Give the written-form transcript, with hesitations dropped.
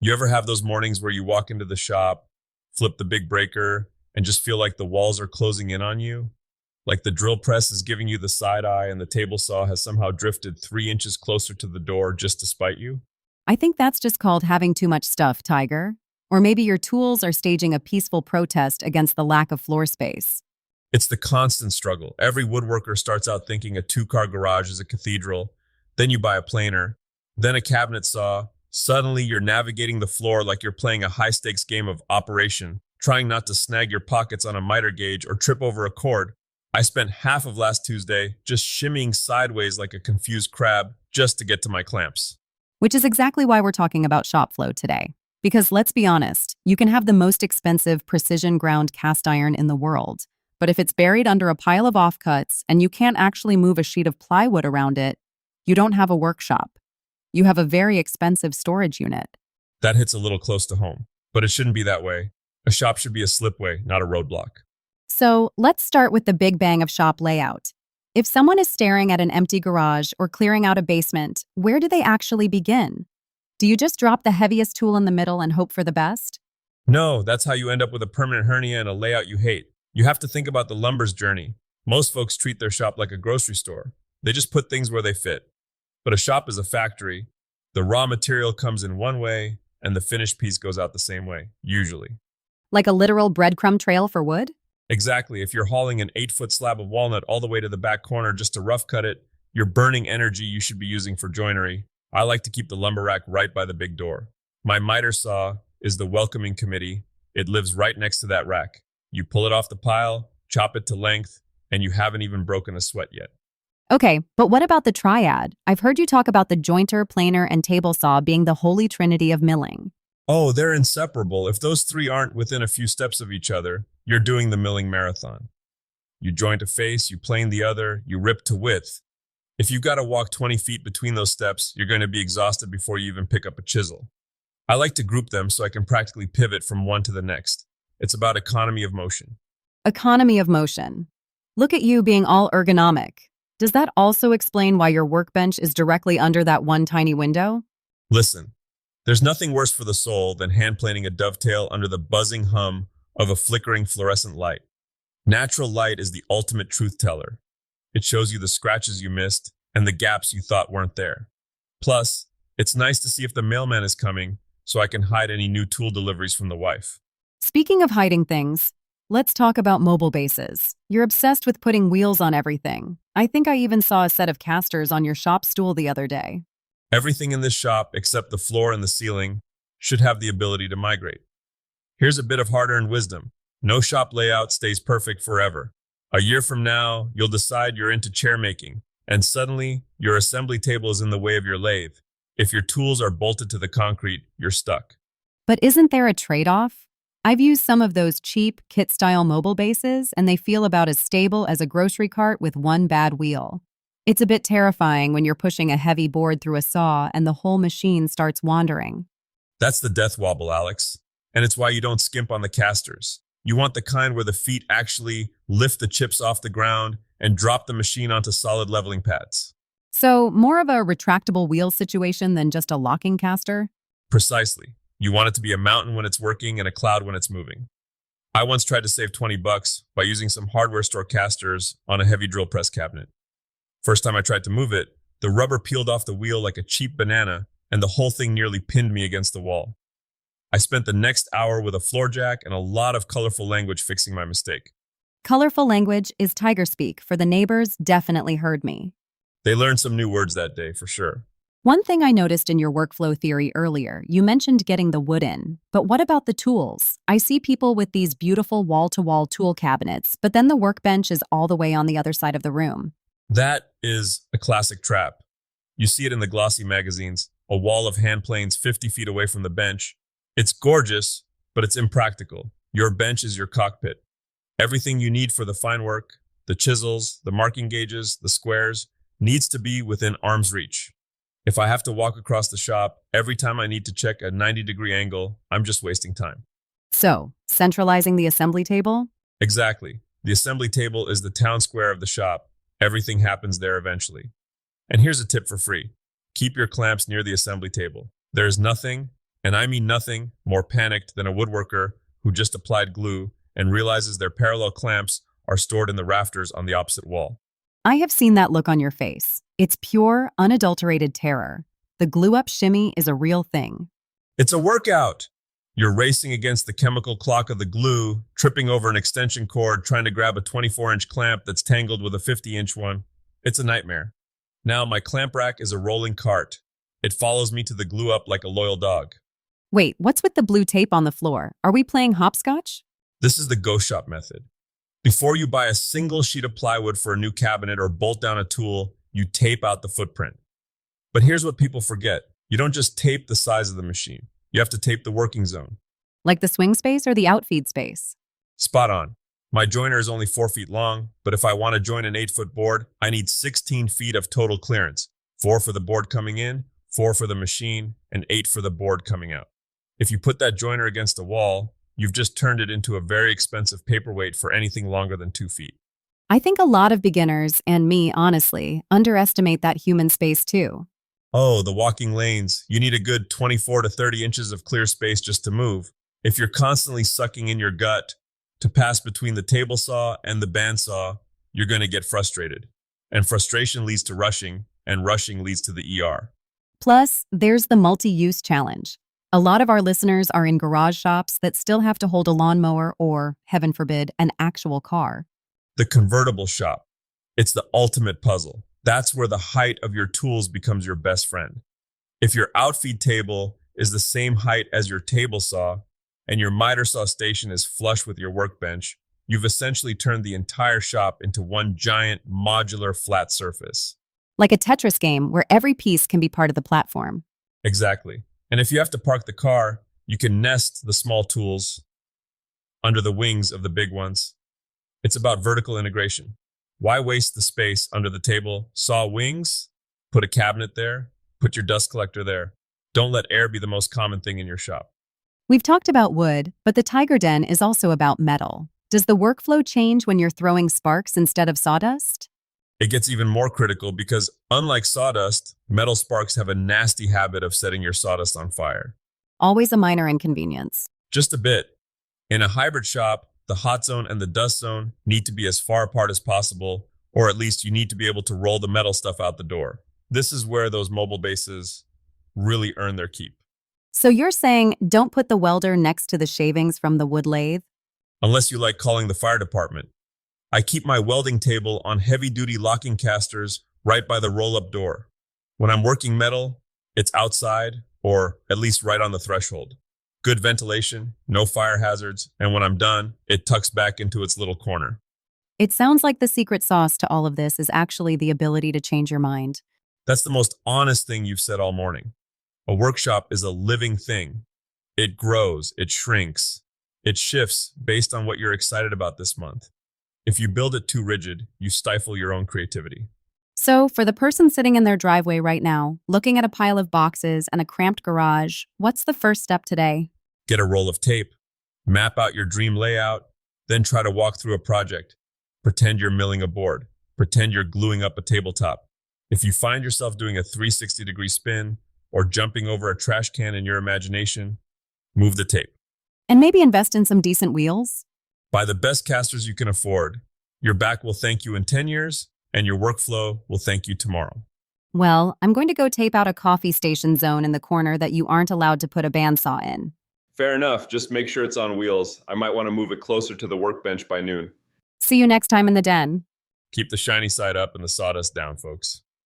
You ever have those mornings where you walk into the shop, flip the big breaker, and just feel like the walls are closing in on you? Like the drill press is giving you the side eye and the table saw has somehow drifted 3 inches closer to the door just to spite you? I think that's just called having too much stuff, Tiger. Or maybe your tools are staging a peaceful protest against the lack of floor space. It's the constant struggle. Every woodworker starts out thinking a two-car garage is a cathedral. Then you buy a planer, then a cabinet saw. Suddenly, you're navigating the floor like you're playing a high-stakes game of Operation, trying not to snag your pockets on a miter gauge or trip over a cord. I spent half of last Tuesday just shimmying sideways like a confused crab just to get to my clamps. Which is exactly why we're talking about shop flow today. Because let's be honest, you can have the most expensive precision ground cast iron in the world, but if it's buried under a pile of offcuts and you can't actually move a sheet of plywood around it, you don't have a workshop. You have a very expensive storage unit. That hits a little close to home, but it shouldn't be that way. A shop should be a slipway, not a roadblock. So let's start with the big bang of shop layout. If someone is staring at an empty garage or clearing out a basement, where do they actually begin? Do you just drop the heaviest tool in the middle and hope for the best? No, that's how you end up with a permanent hernia and a layout you hate. You have to think about the lumber's journey. Most folks treat their shop like a grocery store. They just put things where they fit. But a shop is a factory. The raw material comes in one way, and the finished piece goes out the same way, usually. Like a literal breadcrumb trail for wood? Exactly. If you're hauling an 8-foot slab of walnut all the way to the back corner just to rough cut it, you're burning energy you should be using for joinery. I like to keep the lumber rack right by the big door. My miter saw is the welcoming committee. It lives right next to that rack. You pull it off the pile, chop it to length, and you haven't even broken a sweat yet. Okay, but what about the triad? I've heard you talk about the jointer, planer, and table saw being the holy trinity of milling. Oh, they're inseparable. If those three aren't within a few steps of each other, you're doing the milling marathon. You joint a face, you plane the other, you rip to width. If you've got to walk 20 feet between those steps, you're going to be exhausted before you even pick up a chisel. I like to group them so I can practically pivot from one to the next. It's about economy of motion. Economy of motion. Look at you being all ergonomic. Does that also explain why your workbench is directly under that one tiny window? Listen, there's nothing worse for the soul than hand planing a dovetail under the buzzing hum of a flickering fluorescent light. Natural light is the ultimate truth teller. It shows you the scratches you missed and the gaps you thought weren't there. Plus, it's nice to see if the mailman is coming so I can hide any new tool deliveries from the wife. Speaking of hiding things, let's talk about mobile bases. You're obsessed with putting wheels on everything. I think I even saw a set of casters on your shop stool the other day. Everything in this shop, except the floor and the ceiling, should have the ability to migrate. Here's a bit of hard-earned wisdom. No shop layout stays perfect forever. A year from now, you'll decide you're into chair making, and suddenly, your assembly table is in the way of your lathe. If your tools are bolted to the concrete, you're stuck. But isn't there a trade-off? I've used some of those cheap, kit-style mobile bases, and they feel about as stable as a grocery cart with one bad wheel. It's a bit terrifying when you're pushing a heavy board through a saw and the whole machine starts wandering. That's the death wobble, Alex. And it's why you don't skimp on the casters. You want the kind where the feet actually lift the chips off the ground and drop the machine onto solid leveling pads. So, more of a retractable wheel situation than just a locking caster? Precisely. You want it to be a mountain when it's working and a cloud when it's moving. I once tried to save $20 by using some hardware store casters on a heavy drill press cabinet. First time I tried to move it, the rubber peeled off the wheel like a cheap banana and the whole thing nearly pinned me against the wall. I spent the next hour with a floor jack and a lot of colorful language fixing my mistake. Colorful language is tiger speak for the neighbors definitely heard me. They learned some new words that day, for sure. One thing I noticed in your workflow theory earlier, you mentioned getting the wood in. But what about the tools? I see people with these beautiful wall-to-wall tool cabinets, but then the workbench is all the way on the other side of the room. That is a classic trap. You see it in the glossy magazines, a wall of hand planes 50 feet away from the bench. It's gorgeous, but it's impractical. Your bench is your cockpit. Everything you need for the fine work, the chisels, the marking gauges, the squares, needs to be within arm's reach. If I have to walk across the shop every time I need to check a 90-degree angle, I'm just wasting time. So, centralizing the assembly table? Exactly. The assembly table is the town square of the shop. Everything happens there eventually. And here's a tip for free. Keep your clamps near the assembly table. There is nothing, And I mean nothing more panicked than a woodworker who just applied glue and realizes their parallel clamps are stored in the rafters on the opposite wall. I have seen that look on your face. It's pure, unadulterated terror. The glue-up shimmy is a real thing. It's a workout. You're racing against the chemical clock of the glue, tripping over an extension cord, trying to grab a 24-inch clamp that's tangled with a 50-inch one. It's a nightmare. Now my clamp rack is a rolling cart. It follows me to the glue up like a loyal dog. Wait, what's with the blue tape on the floor? Are we playing hopscotch? This is the ghost shop method. Before you buy a single sheet of plywood for a new cabinet or bolt down a tool, you tape out the footprint. But here's what people forget. You don't just tape the size of the machine. You have to tape the working zone. Like the swing space or the outfeed space? Spot on. My joiner is only 4 feet long, but if I want to join an 8-foot board, I need 16 feet of total clearance. 4 for the board coming in, 4 for the machine, and 8 for the board coming out. If you put that joiner against a wall, you've just turned it into a very expensive paperweight for anything longer than 2 feet. I think a lot of beginners, and me honestly, underestimate that human space too. Oh, the walking lanes. You need a good 24 to 30 inches of clear space just to move. If you're constantly sucking in your gut to pass between the table saw and the bandsaw, you're going to get frustrated. And frustration leads to rushing, and rushing leads to the ER. Plus, there's the multi-use challenge. A lot of our listeners are in garage shops that still have to hold a lawnmower or, heaven forbid, an actual car. The convertible shop. It's the ultimate puzzle. That's where the height of your tools becomes your best friend. If your outfeed table is the same height as your table saw and your miter saw station is flush with your workbench, you've essentially turned the entire shop into one giant modular flat surface. Like a Tetris game where every piece can be part of the platform. Exactly. And if you have to park the car, you can nest the small tools under the wings of the big ones. It's about vertical integration. Why waste the space under the table? Saw wings, put a cabinet there, put your dust collector there. Don't let air be the most common thing in your shop. We've talked about wood, but the Tiger Den is also about metal. Does the workflow change when you're throwing sparks instead of sawdust? It gets even more critical because unlike sawdust, metal sparks have a nasty habit of setting your sawdust on fire. Always a minor inconvenience. Just a bit. In a hybrid shop, the hot zone and the dust zone need to be as far apart as possible, or at least you need to be able to roll the metal stuff out the door. This is where those mobile bases really earn their keep. So you're saying don't put the welder next to the shavings from the wood lathe? Unless you like calling the fire department. I keep my welding table on heavy-duty locking casters right by the roll-up door. When I'm working metal, it's outside, or at least right on the threshold. Good ventilation, no fire hazards, and when I'm done, it tucks back into its little corner. It sounds like the secret sauce to all of this is actually the ability to change your mind. That's the most honest thing you've said all morning. A workshop is a living thing. It grows, it shrinks, it shifts based on what you're excited about this month. If you build it too rigid, you stifle your own creativity. So, for the person sitting in their driveway right now, looking at a pile of boxes and a cramped garage, what's the first step today? Get a roll of tape, map out your dream layout, then try to walk through a project. Pretend you're milling a board. Pretend you're gluing up a tabletop. If you find yourself doing a 360-degree spin or jumping over a trash can in your imagination, move the tape. And maybe invest in some decent wheels? Buy the best casters you can afford. Your back will thank you in 10 years, and your workflow will thank you tomorrow. Well, I'm going to go tape out a coffee station zone in the corner that you aren't allowed to put a bandsaw in. Fair enough. Just make sure it's on wheels. I might want to move it closer to the workbench by noon. See you next time in the den. Keep the shiny side up and the sawdust down, folks.